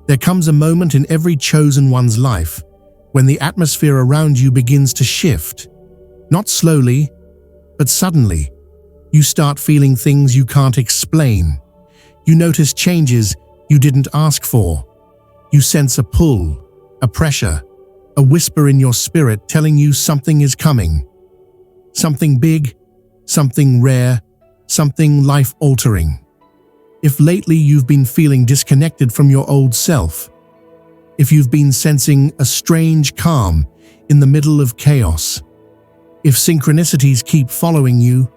There comes a moment in every chosen one's life when the atmosphere around you begins to shift. Not slowly, but suddenly. You start feeling things you can't explain. You notice changes you didn't ask for. You sense a pull, a pressure, a whisper in your spirit telling you something is coming. Something big, something rare, something life-altering. If lately you've been feeling disconnected from your old self, if you've been sensing a strange calm in the middle of chaos, if synchronicities keep following you,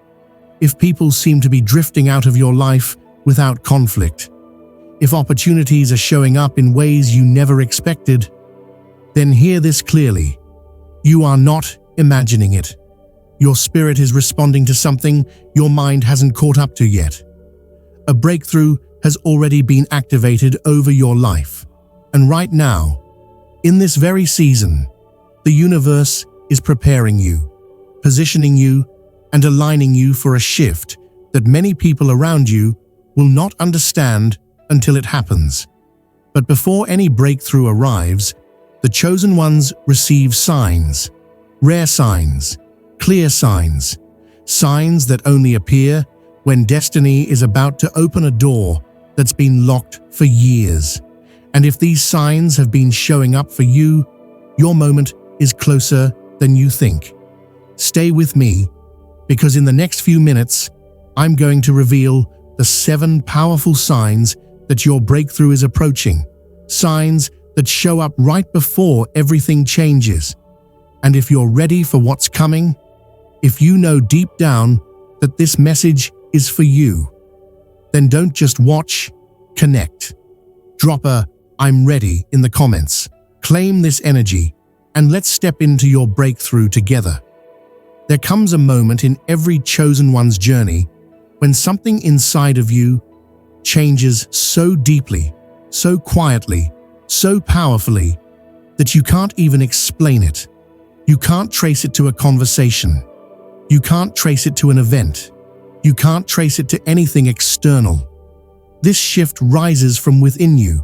if people seem to be drifting out of your life without conflict, if opportunities are showing up in ways you never expected, then hear this clearly. You are not imagining it. Your spirit is responding to something your mind hasn't caught up to yet. A breakthrough has already been activated over your life. And right now, in this very season, the universe is preparing you, positioning you, and aligning you for a shift that many people around you will not understand until it happens. But before any breakthrough arrives, the chosen ones receive signs, rare signs, clear signs, signs that only appear when destiny is about to open a door that's been locked for years. And if these signs have been showing up for you, your moment is closer than you think. Stay with me, because in the next few minutes, I'm going to reveal the 7 powerful signs that your breakthrough is approaching. Signs that show up right before everything changes. And if you're ready for what's coming, if you know deep down that this message is for you, then don't just watch, connect. Drop a "I'm ready" in the comments. Claim this energy, and let's step into your breakthrough together. There comes a moment in every chosen one's journey when something inside of you changes so deeply, so quietly, so powerfully, that you can't even explain it. You can't trace it to a conversation. You can't trace it to an event. You can't trace it to anything external. This shift rises from within you,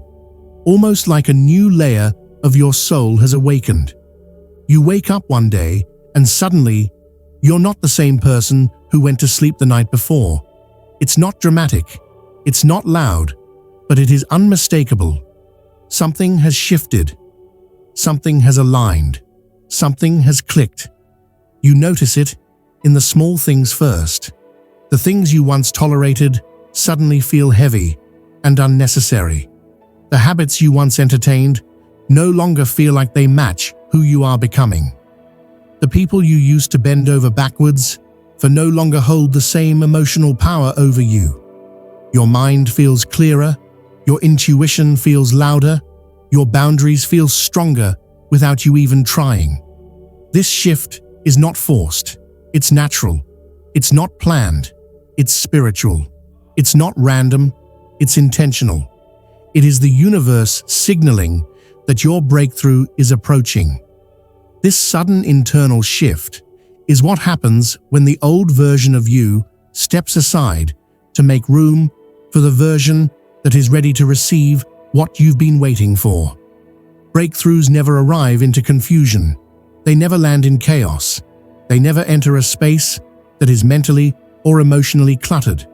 almost like a new layer of your soul has awakened. You wake up one day and suddenly, you're not the same person who went to sleep the night before. It's not dramatic, it's not loud, but it is unmistakable. Something has shifted. Something has aligned. Something has clicked. You notice it in the small things first. The things you once tolerated suddenly feel heavy and unnecessary. The habits you once entertained no longer feel like they match who you are becoming. The people you used to bend over backwards for no longer hold the same emotional power over you. Your mind feels clearer, your intuition feels louder, your boundaries feel stronger without you even trying. This shift is not forced, it's natural, it's not planned, it's spiritual, it's not random, it's intentional. It is the universe signaling that your breakthrough is approaching. This sudden internal shift is what happens when the old version of you steps aside to make room for the version that is ready to receive what you've been waiting for. Breakthroughs never arrive into confusion. They never land in chaos. They never enter a space that is mentally or emotionally cluttered.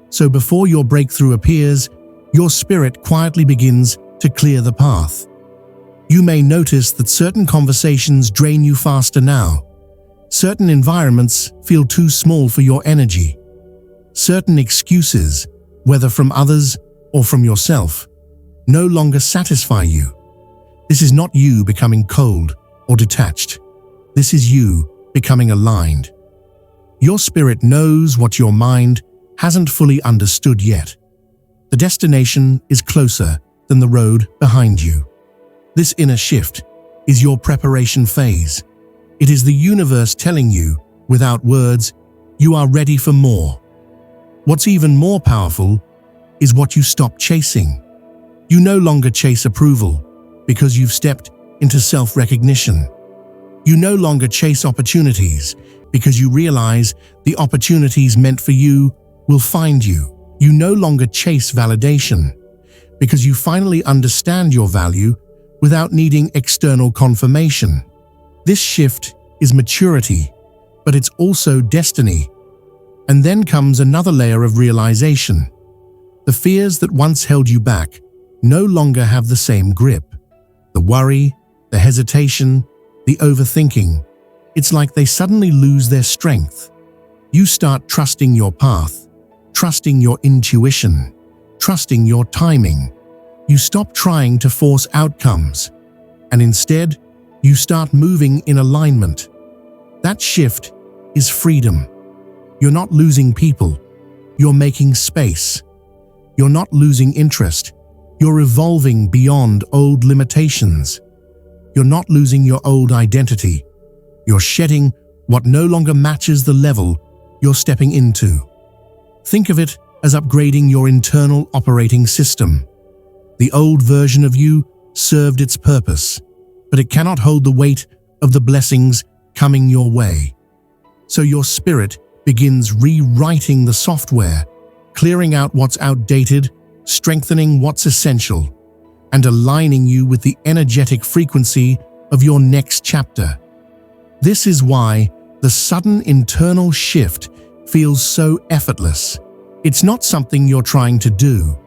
So before your breakthrough appears, your spirit quietly begins to clear the path. You may notice that certain conversations drain you faster now. Certain environments feel too small for your energy. Certain excuses, whether from others or from yourself, no longer satisfy you. This is not you becoming cold or detached. This is you becoming aligned. Your spirit knows what your mind hasn't fully understood yet. The destination is closer than the road behind you. This inner shift is your preparation phase. It is the universe telling you, without words, you are ready for more. What's even more powerful is what you stop chasing. You no longer chase approval because you've stepped into self-recognition. You no longer chase opportunities because you realize the opportunities meant for you will find you. You no longer chase validation because you finally understand your value without needing external confirmation. This shift is maturity, but it's also destiny. And then comes another layer of realization. The fears that once held you back no longer have the same grip. The worry, the hesitation, the overthinking, it's like they suddenly lose their strength. You start trusting your path, trusting your intuition, trusting your timing. You stop trying to force outcomes, and instead, you start moving in alignment. That shift is freedom. You're not losing people, you're making space. You're not losing interest, you're evolving beyond old limitations. You're not losing your old identity, you're shedding what no longer matches the level you're stepping into. Think of it as upgrading your internal operating system. The old version of you served its purpose, but it cannot hold the weight of the blessings coming your way. So your spirit begins rewriting the software, clearing out what's outdated, strengthening what's essential, and aligning you with the energetic frequency of your next chapter. This is why the sudden internal shift feels so effortless. It's not something you're trying to do.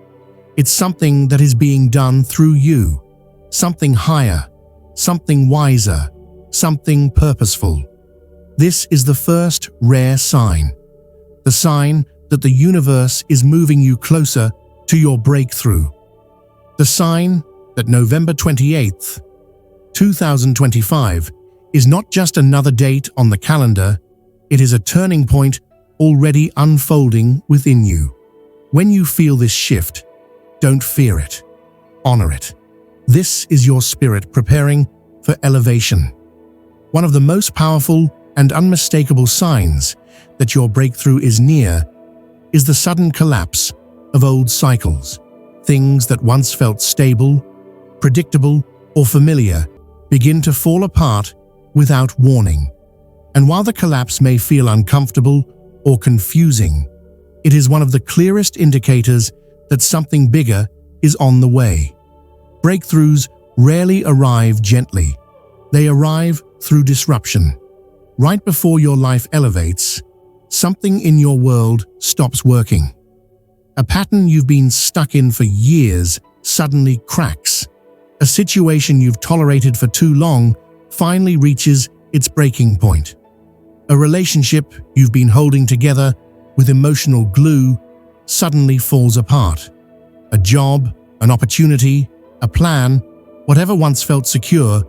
It's something that is being done through you. Something higher, something wiser, something purposeful. This is the first rare sign. The sign that the universe is moving you closer to your breakthrough. The sign that November 28th, 2025 is not just another date on the calendar, it is a turning point already unfolding within you. When you feel this shift, don't fear it. Honor it. This is your spirit preparing for elevation. One of the most powerful and unmistakable signs that your breakthrough is near is the sudden collapse of old cycles. Things that once felt stable, predictable, or familiar begin to fall apart without warning. And while the collapse may feel uncomfortable or confusing, it is one of the clearest indicators that something bigger is on the way. Breakthroughs rarely arrive gently. They arrive through disruption. Right before your life elevates, something in your world stops working. A pattern you've been stuck in for years suddenly cracks. A situation you've tolerated for too long finally reaches its breaking point. A relationship you've been holding together with emotional glue suddenly falls apart. A job, an opportunity, a plan, whatever once felt secure,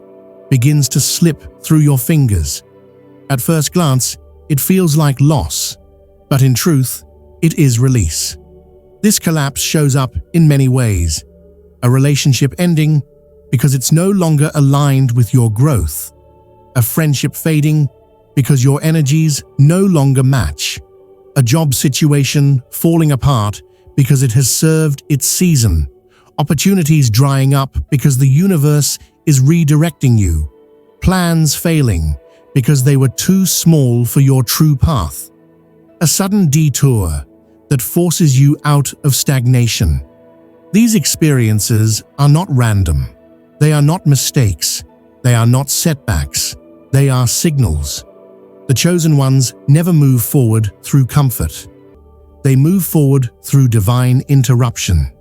begins to slip through your fingers. At first glance, it feels like loss, but in truth, it is release. This collapse shows up in many ways. A relationship ending because it's no longer aligned with your growth. A friendship fading because your energies no longer match. A job situation falling apart because it has served its season. Opportunities drying up because the universe is redirecting you. Plans failing because they were too small for your true path. A sudden detour that forces you out of stagnation. These experiences are not random. They are not mistakes. They are not setbacks. They are signals. The chosen ones never move forward through comfort. They move forward through divine interruption.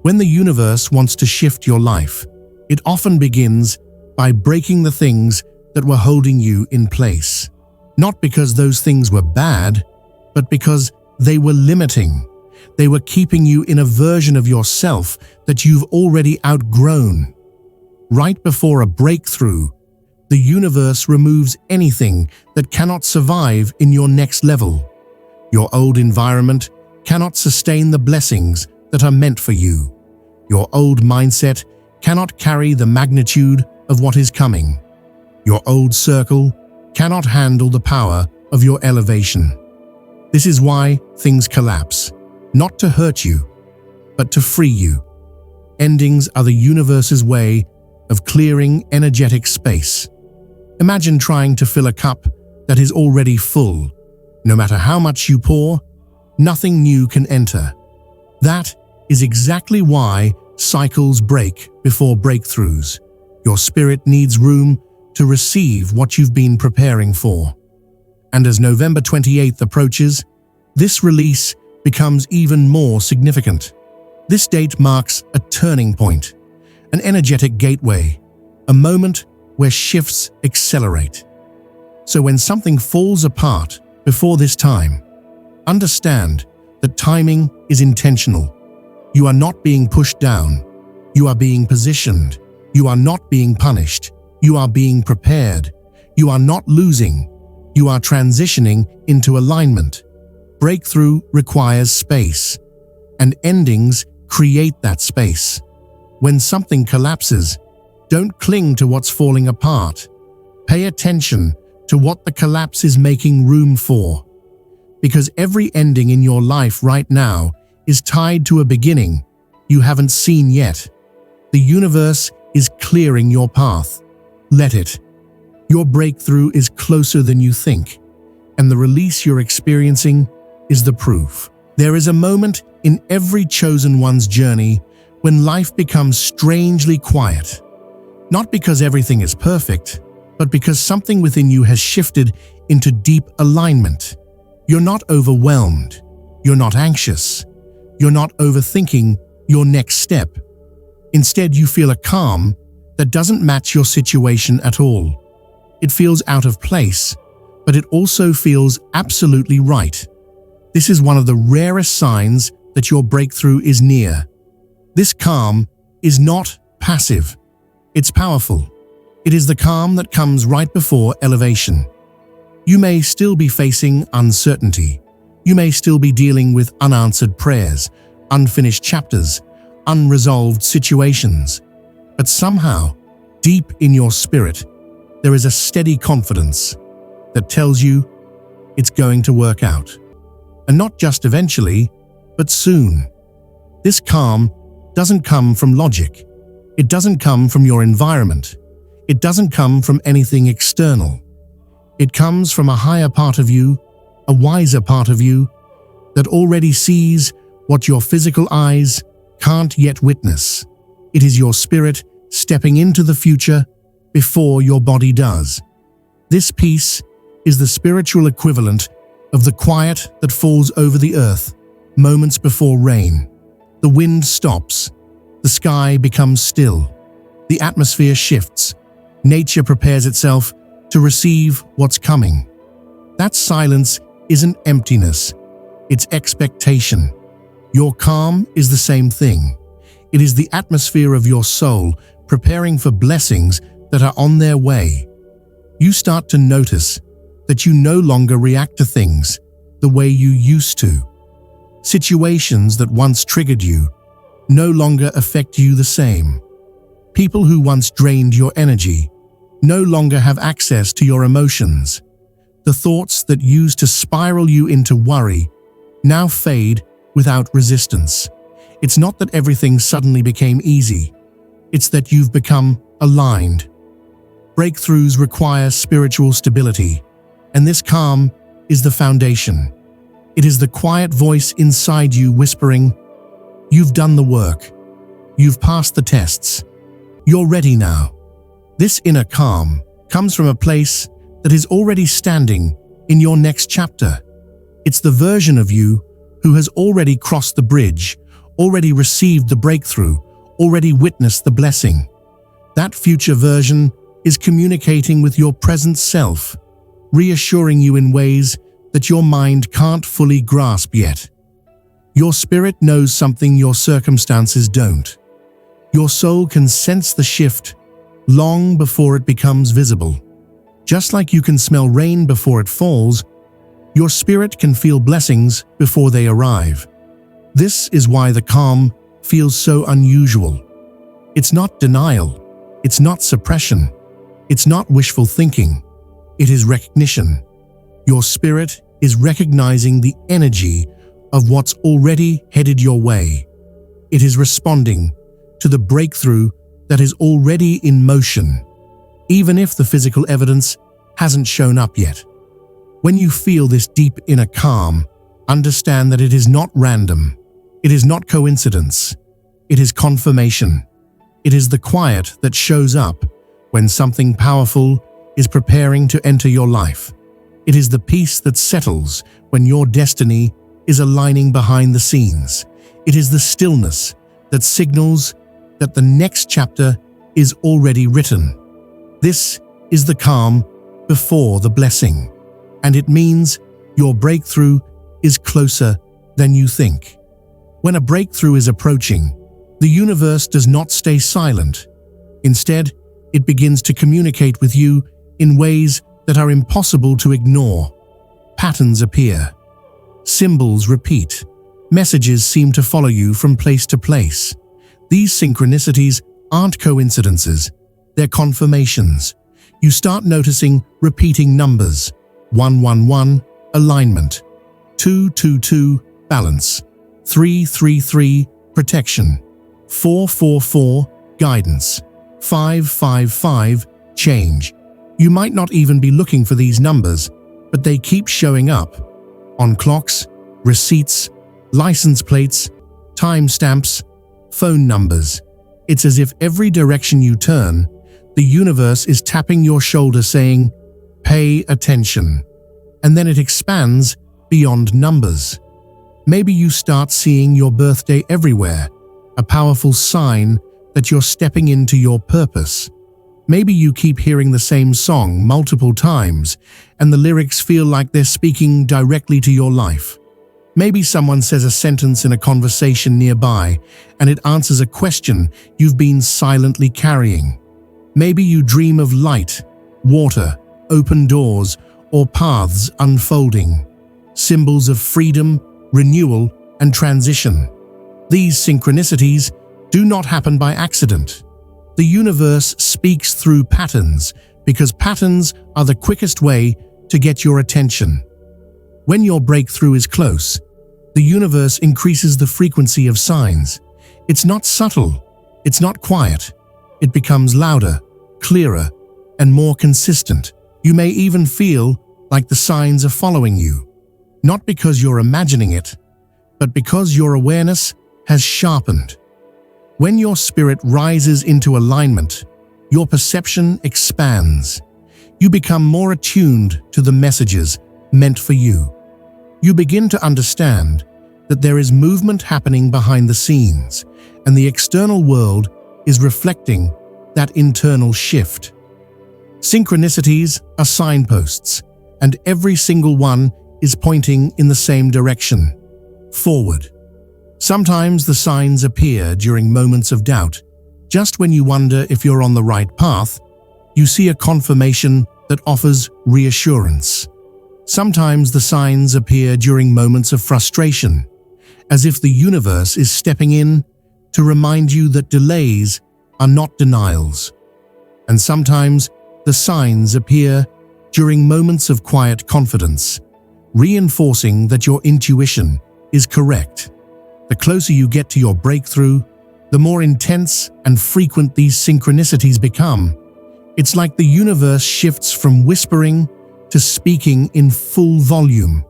When the universe wants to shift your life, it often begins by breaking the things that were holding you in place. Not because those things were bad, but because they were limiting. They were keeping you in a version of yourself that you've already outgrown. Right before a breakthrough, the universe removes anything that cannot survive in your next level. Your old environment cannot sustain the blessings that are meant for you. Your old mindset cannot carry the magnitude of what is coming. Your old circle cannot handle the power of your elevation. This is why things collapse, not to hurt you, but to free you. Endings are the universe's way of clearing energetic space. Imagine trying to fill a cup that is already full. No matter how much you pour, nothing new can enter. That is exactly why Cycles break before breakthroughs. Your spirit needs room to receive what you've been preparing for. And as November 28th approaches, this release becomes even more significant. This date marks a turning point, an energetic gateway, a moment where shifts accelerate. So when something falls apart before this time, understand that timing is intentional. You are not being pushed down. You are being positioned. You are not being punished. You are being prepared. You are not losing. You are transitioning into alignment. Breakthrough requires space, and endings create that space. When something collapses, don't cling to what's falling apart. Pay attention to what the collapse is making room for. Because every ending in your life right now is tied to a beginning you haven't seen yet. The universe is clearing your path. Let it. Your breakthrough is closer than you think, and the release you're experiencing is the proof. There is a moment in every chosen one's journey when life becomes strangely quiet. Not because everything is perfect, but because something within you has shifted into deep alignment. You're not overwhelmed. You're not anxious. You're not overthinking your next step. Instead, you feel a calm that doesn't match your situation at all. It feels out of place, but it also feels absolutely right. This is one of the rarest signs that your breakthrough is near. This calm is not passive. It's powerful. It is the calm that comes right before elevation. You may still be facing uncertainty. You may still be dealing with unanswered prayers, unfinished chapters, unresolved situations. But somehow, deep in your spirit, there is a steady confidence that tells you it's going to work out. And not just eventually, but soon. This calm doesn't come from logic. It doesn't come from your environment. It doesn't come from anything external. It comes from a higher part of you, a wiser part of you, that already sees what your physical eyes can't yet witness. It is your spirit stepping into the future before your body does. This peace is the spiritual equivalent of the quiet that falls over the earth moments before rain. The wind stops. The sky becomes still. The atmosphere shifts. Nature prepares itself to receive what's coming. That silence isn't emptiness. It's expectation. Your calm is the same thing. It is the atmosphere of your soul preparing for blessings that are on their way. You start to notice that you no longer react to things the way you used to. Situations that once triggered you no longer affect you the same. People who once drained your energy no longer have access to your emotions. The thoughts that used to spiral you into worry now fade without resistance. It's not that everything suddenly became easy. It's that you've become aligned. Breakthroughs require spiritual stability, and this calm is the foundation. It is the quiet voice inside you whispering, "You've done the work. You've passed the tests. You're ready now." This inner calm comes from a place that is already standing in your next chapter. It's the version of you who has already crossed the bridge, already received the breakthrough, already witnessed the blessing. That future version is communicating with your present self, reassuring you in ways that your mind can't fully grasp yet. Your spirit knows something your circumstances don't. Your soul can sense the shift long before it becomes visible. Just like you can smell rain before it falls, your spirit can feel blessings before they arrive. This is why the calm feels so unusual. It's not denial. It's not suppression. It's not wishful thinking. It is recognition. Your spirit is recognizing the energy of what's already headed your way. It is responding to the breakthrough that is already in motion, even if the physical evidence hasn't shown up yet. When you feel this deep inner calm, understand that it is not random. It is not coincidence. It is confirmation. It is the quiet that shows up when something powerful is preparing to enter your life. It is the peace that settles when your destiny is aligning behind the scenes. It is the stillness that signals that the next chapter is already written. This is the calm before the blessing, and it means your breakthrough is closer than you think. When a breakthrough is approaching, the universe does not stay silent. Instead, it begins to communicate with you in ways that are impossible to ignore. Patterns appear. Symbols repeat. Messages seem to follow you from place to place. These synchronicities aren't coincidences, they're confirmations. You start noticing repeating numbers: 111, alignment; 222, balance; 333, protection; 444, guidance; 555, change. You might not even be looking for these numbers, but they keep showing up on clocks, receipts, license plates, timestamps, phone numbers. It's as if every direction you turn, the universe is tapping your shoulder saying, "Pay attention." And then it expands beyond numbers. Maybe you start seeing your birthday everywhere, a powerful sign that you're stepping into your purpose. Maybe you keep hearing the same song multiple times, and the lyrics feel like they're speaking directly to your life. Maybe someone says a sentence in a conversation nearby, and it answers a question you've been silently carrying. Maybe you dream of light, water, open doors, or paths unfolding, symbols of freedom, renewal, and transition. These synchronicities do not happen by accident. The universe speaks through patterns because patterns are the quickest way to get your attention. When your breakthrough is close, the universe increases the frequency of signs. It's not subtle, it's not quiet. It becomes louder, clearer, and more consistent. You may even feel like the signs are following you, not because you're imagining it, but because your awareness has sharpened. When your spirit rises into alignment, your perception expands. You become more attuned to the messages meant for you. You begin to understand that there is movement happening behind the scenes, and the external world is reflecting that internal shift. Synchronicities are signposts, and every single one is pointing in the same direction: forward. Sometimes the signs appear during moments of doubt. Just when you wonder if you're on the right path, you see a confirmation that offers reassurance. Sometimes the signs appear during moments of frustration, as if the universe is stepping in to remind you that delays are not denials. And sometimes the signs appear during moments of quiet confidence, reinforcing that your intuition is correct. The closer you get to your breakthrough, the more intense and frequent these synchronicities become. It's like the universe shifts from whispering to speaking in full volume.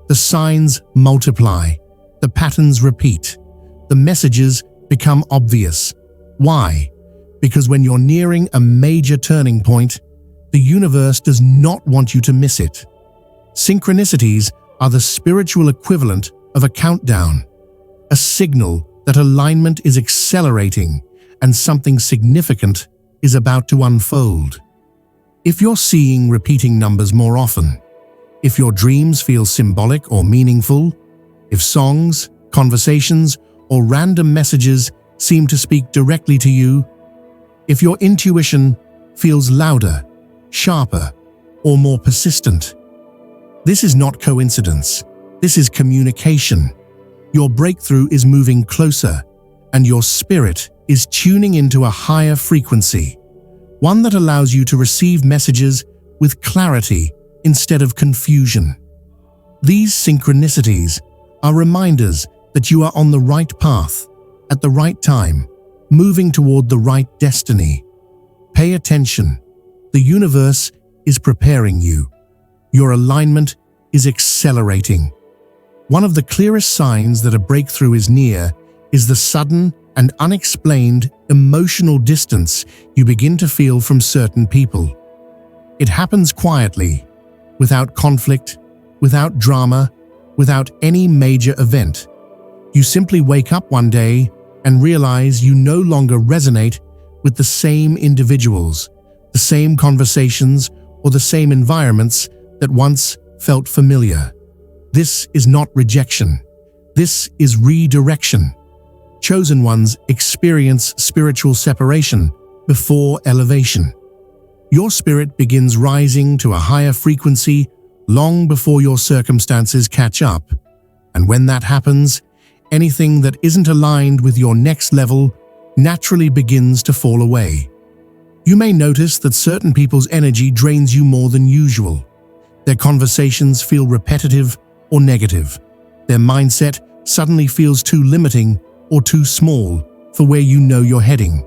The signs multiply, the patterns repeat, the messages become obvious. Why? Because when you're nearing a major turning point, the universe does not want you to miss it. Synchronicities are the spiritual equivalent of a countdown, a signal that alignment is accelerating and something significant is about to unfold. If you're seeing repeating numbers more often, if your dreams feel symbolic or meaningful, if songs, conversations, or random messages seem to speak directly to you, if your intuition feels louder, sharper, or more persistent, this is not coincidence. This is communication. Your breakthrough is moving closer, and your spirit is tuning into a higher frequency, one that allows you to receive messages with clarity instead of confusion. These synchronicities are reminders that you are on the right path, at the right time, moving toward the right destiny. Pay attention. The universe is preparing you. Your alignment is accelerating. One of the clearest signs that a breakthrough is near is the sudden and unexplained emotional distance you begin to feel from certain people. It happens quietly, without conflict, without drama, without any major event. You simply wake up one day and realize you no longer resonate with the same individuals, the same conversations, or the same environments that once felt familiar. This is not rejection. This is redirection. Chosen ones experience spiritual separation before elevation. Your spirit begins rising to a higher frequency long before your circumstances catch up. And when that happens, anything that isn't aligned with your next level naturally begins to fall away. You may notice that certain people's energy drains you more than usual. Their conversations feel repetitive or negative. Their mindset suddenly feels too limiting or too small for where you know you're heading.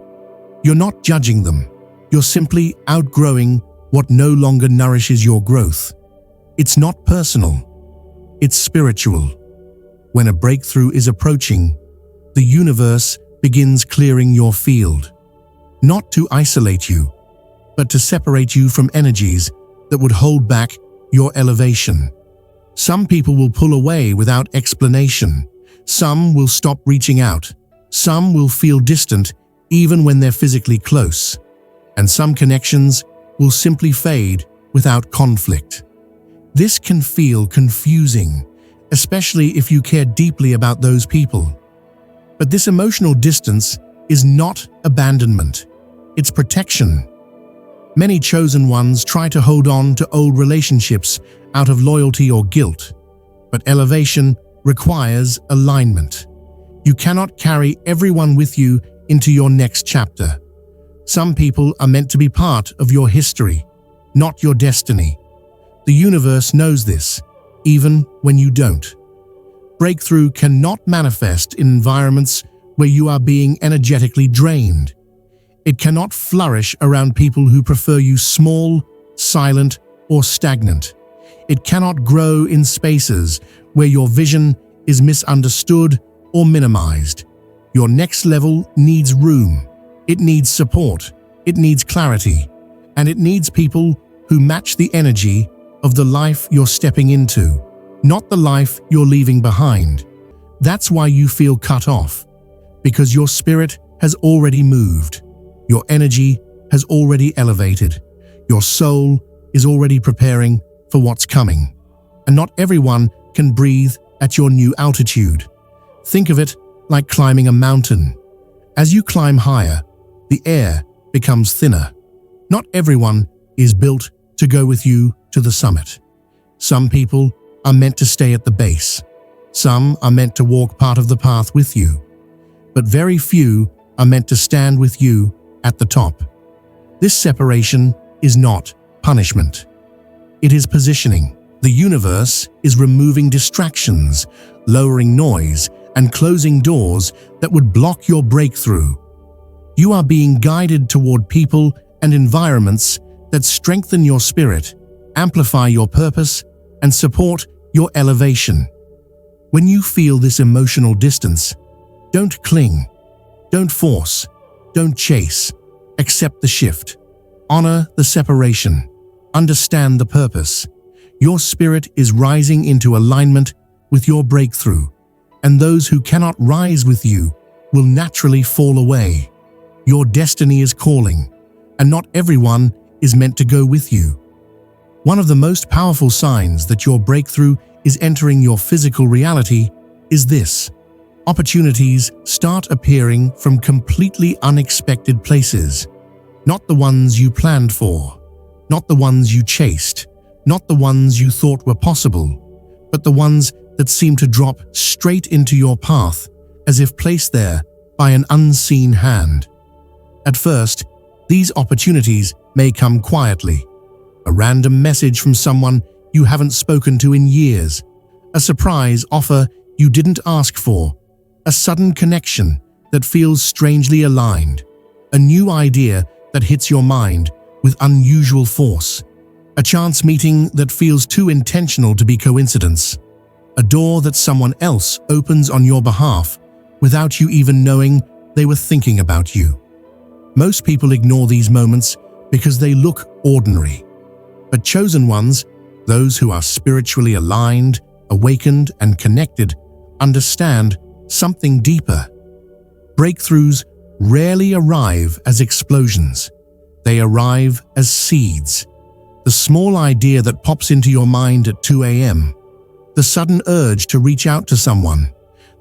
You're not judging them. You're simply outgrowing what no longer nourishes your growth. It's not personal. It's spiritual. When a breakthrough is approaching, the universe begins clearing your field. Not to isolate you, but to separate you from energies that would hold back your elevation. Some people will pull away without explanation. Some will stop reaching out. Some will feel distant even when they're physically close. And some connections will simply fade without conflict. This can feel confusing, especially if you care deeply about those people. But this emotional distance is not abandonment. It's protection. Many chosen ones try to hold on to old relationships out of loyalty or guilt. But elevation requires alignment. You cannot carry everyone with you into your next chapter. Some people are meant to be part of your history, not your destiny. The universe knows this, even when you don't. Breakthrough cannot manifest in environments where you are being energetically drained. It cannot flourish around people who prefer you small, silent, or stagnant. It cannot grow in spaces where your vision is misunderstood or minimized. Your next level needs room. It needs support. It needs clarity. And it needs people who match the energy of the life you're stepping into, not the life you're leaving behind. That's why you feel cut off, because your spirit has already moved. Your energy has already elevated. Your soul is already preparing for what's coming. And not everyone can breathe at your new altitude. Think of it like climbing a mountain. As you climb higher, the air becomes thinner. Not everyone is built to go with you to the summit. Some people are meant to stay at the base. Some are meant to walk part of the path with you. But very few are meant to stand with you at the top. This separation is not punishment. It is positioning. The universe is removing distractions, lowering noise, and closing doors that would block your breakthrough. You are being guided toward people and environments that strengthen your spirit, amplify your purpose, and support your elevation. When you feel this emotional distance, don't cling, don't force, don't chase. Accept the shift. Honor the separation. Understand the purpose. Your spirit is rising into alignment with your breakthrough, and those who cannot rise with you will naturally fall away. Your destiny is calling, and not everyone is meant to go with you. One of the most powerful signs that your breakthrough is entering your physical reality is this: opportunities start appearing from completely unexpected places. Not the ones you planned for, not the ones you chased, not the ones you thought were possible, but the ones that seem to drop straight into your path as if placed there by an unseen hand. At first, these opportunities may come quietly. A random message from someone you haven't spoken to in years, a surprise offer you didn't ask for, a sudden connection that feels strangely aligned, a new idea that hits your mind with unusual force, a chance meeting that feels too intentional to be coincidence, a door that someone else opens on your behalf without you even knowing they were thinking about you. Most people ignore these moments because they look ordinary. But chosen ones, those who are spiritually aligned, awakened, and connected, understand something deeper. Breakthroughs rarely arrive as explosions. They arrive as seeds. The small idea that pops into your mind at 2 a.m., the sudden urge to reach out to someone,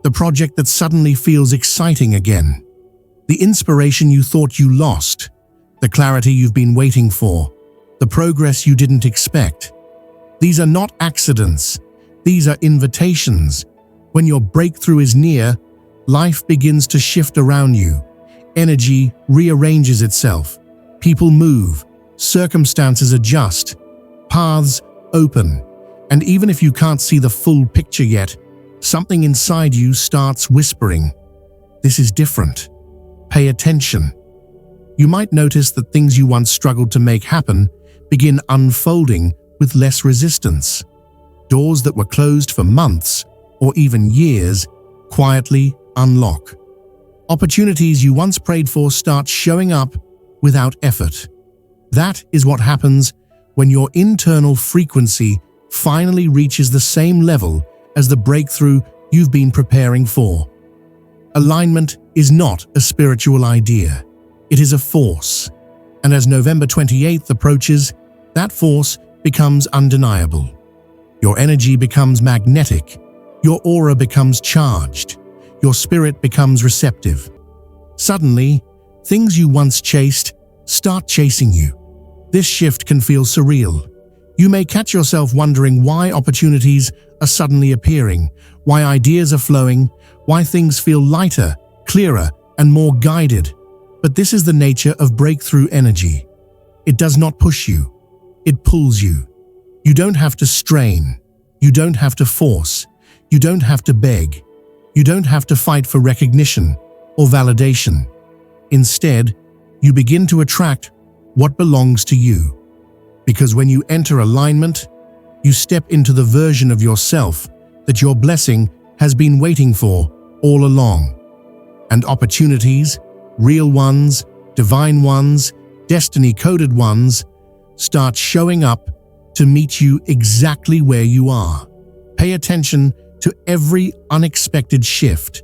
the project that suddenly feels exciting again, the inspiration you thought you lost, the clarity you've been waiting for, the progress you didn't expect. These are not accidents. These are invitations. When your breakthrough is near, life begins to shift around you. Energy rearranges itself. People move. Circumstances adjust. Paths open. And even if you can't see the full picture yet, something inside you starts whispering, "This is different. Pay attention." You might notice that things you once struggled to make happen begin unfolding with less resistance. Doors that were closed for months or even years quietly unlock. Opportunities you once prayed for start showing up without effort. That is what happens when your internal frequency finally reaches the same level as the breakthrough you've been preparing for. Alignment is not a spiritual idea. It is a force. And as November 28th approaches, that force becomes undeniable. Your energy becomes magnetic. Your aura becomes charged. Your spirit becomes receptive. Suddenly, things you once chased start chasing you. This shift can feel surreal. You may catch yourself wondering why opportunities are suddenly appearing, why ideas are flowing, why things feel lighter, clearer, and more guided. But this is the nature of breakthrough energy. It does not push you. It pulls you. You don't have to strain. You don't have to force. You don't have to beg. You don't have to fight for recognition or validation. Instead, you begin to attract what belongs to you. Because when you enter alignment, you step into the version of yourself that your blessing has been waiting for all along. And opportunities, real ones, divine ones, destiny-coded ones, start showing up to meet you exactly where you are. Pay attention to every unexpected shift,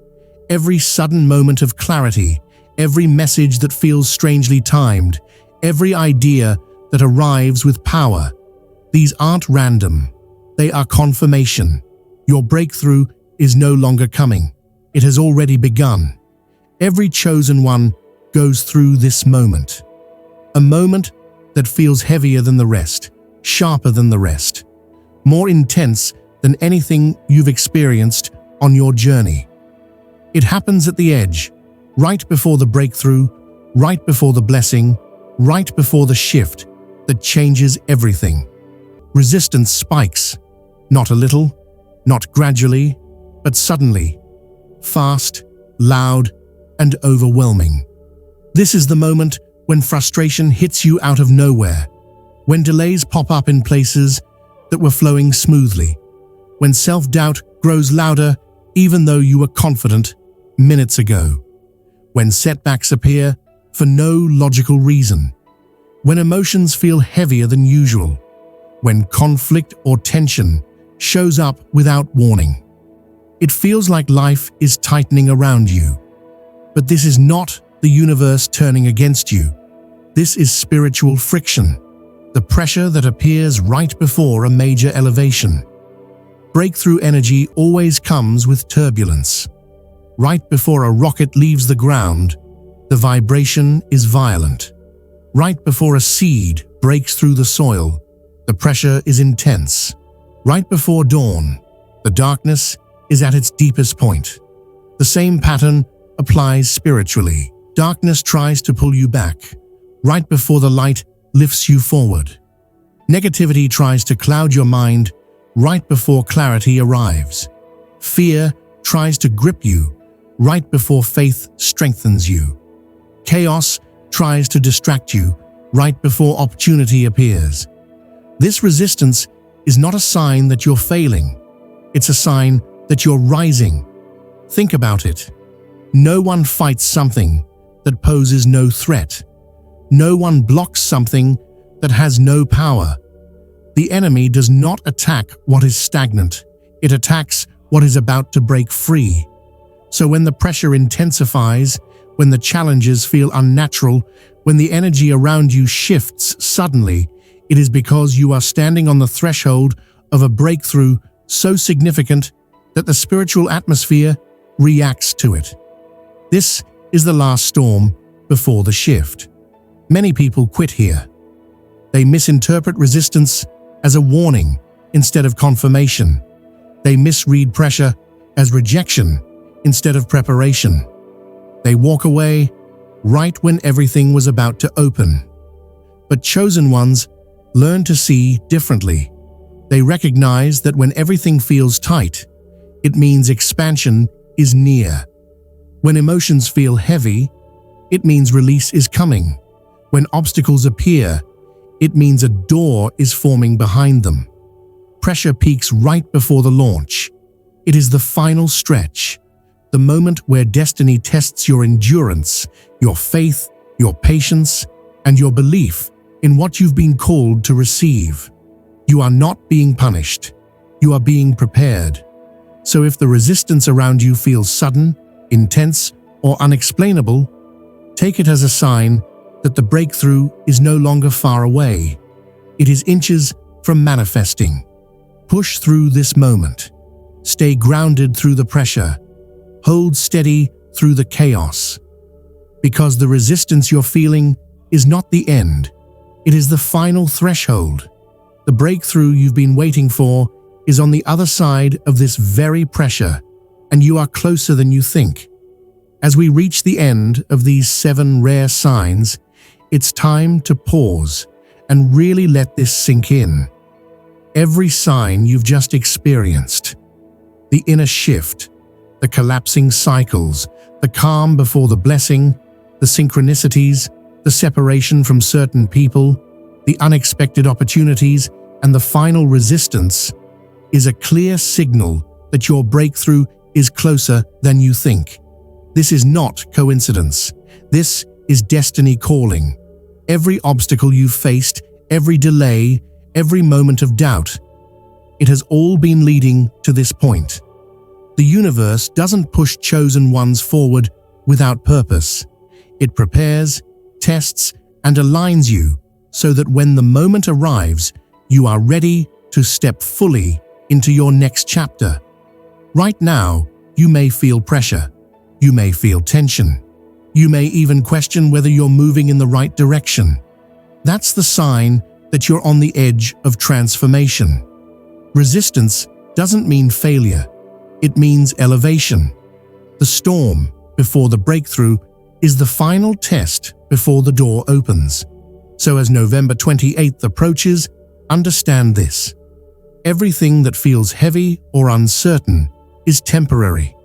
every sudden moment of clarity, every message that feels strangely timed, every idea that arrives with power. These aren't random. They are confirmation. Your breakthrough is no longer coming. It has already begun. Every chosen one goes through this moment. A moment that feels heavier than the rest, sharper than the rest, more intense than anything you've experienced on your journey. It happens at the edge, right before the breakthrough, right before the blessing, right before the shift that changes everything. Resistance spikes, not a little, not gradually, but suddenly, fast, loud, and overwhelming. This is the moment when frustration hits you out of nowhere, when delays pop up in places that were flowing smoothly, when self-doubt grows louder even though you were confident minutes ago, when setbacks appear for no logical reason, when emotions feel heavier than usual, when conflict or tension shows up without warning. It feels like life is tightening around you. But this is not the universe turning against you. This is spiritual friction, the pressure that appears right before a major elevation. Breakthrough energy always comes with turbulence. Right before a rocket leaves the ground, the vibration is violent. Right before a seed breaks through the soil, the pressure is intense. Right before dawn, the darkness is at its deepest point. The same pattern applies spiritually. Darkness tries to pull you back, right before the light lifts you forward. Negativity tries to cloud your mind right before clarity arrives. Fear tries to grip you right before faith strengthens you. Chaos tries to distract you right before opportunity appears. This resistance is not a sign that you're failing. It's a sign that you're rising. Think about it. No one fights something that poses no threat. No one blocks something that has no power. The enemy does not attack what is stagnant. It attacks what is about to break free. So when the pressure intensifies, when the challenges feel unnatural, when the energy around you shifts suddenly, it is because you are standing on the threshold of a breakthrough so significant that the spiritual atmosphere reacts to it. This is the last storm before the shift. Many people quit here. They misinterpret resistance as a warning instead of confirmation. They misread pressure as rejection instead of preparation. They walk away right when everything was about to open. But chosen ones learn to see differently. They recognize that when everything feels tight, it means expansion is near. When emotions feel heavy, it means release is coming. When obstacles appear, it means a door is forming behind them. Pressure peaks right before the launch. It is the final stretch, the moment where destiny tests your endurance, your faith, your patience, and your belief in what you've been called to receive. You are not being punished. You are being prepared. So if the resistance around you feels sudden, intense, or unexplainable, take it as a sign that the breakthrough is no longer far away. It is inches from manifesting. Push through this moment. Stay grounded through the pressure. Hold steady through the chaos. Because the resistance you're feeling is not the end. It is the final threshold. The breakthrough you've been waiting for is on the other side of this very pressure, and you are closer than you think. As we reach the end of these 7 rare signs, it's time to pause and really let this sink in. Every sign you've just experienced, the inner shift, the collapsing cycles, the calm before the blessing, the synchronicities, the separation from certain people, the unexpected opportunities, and the final resistance is a clear signal that your breakthrough is closer than you think. This is not coincidence. This is destiny calling. Every obstacle you've faced, every delay, every moment of doubt, it has all been leading to this point. The universe doesn't push chosen ones forward without purpose. It prepares, tests, and aligns you so that when the moment arrives, you are ready to step fully into your next chapter. Right now, you may feel pressure. You may feel tension. You may even question whether you're moving in the right direction. That's the sign that you're on the edge of transformation. Resistance doesn't mean failure. It means elevation. The storm before the breakthrough is the final test before the door opens. So as November 28th approaches, understand this. Everything that feels heavy or uncertain is temporary.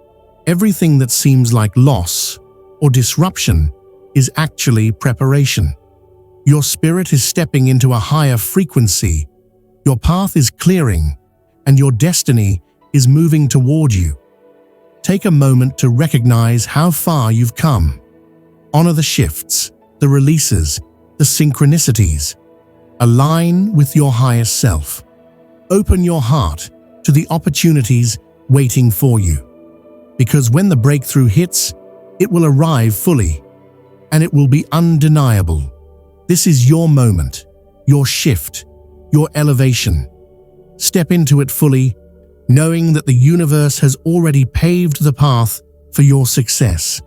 Everything that seems like loss or disruption is actually preparation. Your spirit is stepping into a higher frequency. Your path is clearing, and your destiny is moving toward you. Take a moment to recognize how far you've come. Honor the shifts, the releases, the synchronicities. Align with your highest self. Open your heart to the opportunities waiting for you. Because when the breakthrough hits, it will arrive fully, and it will be undeniable. This is your moment, your shift, your elevation. Step into it fully, knowing that the universe has already paved the path for your success.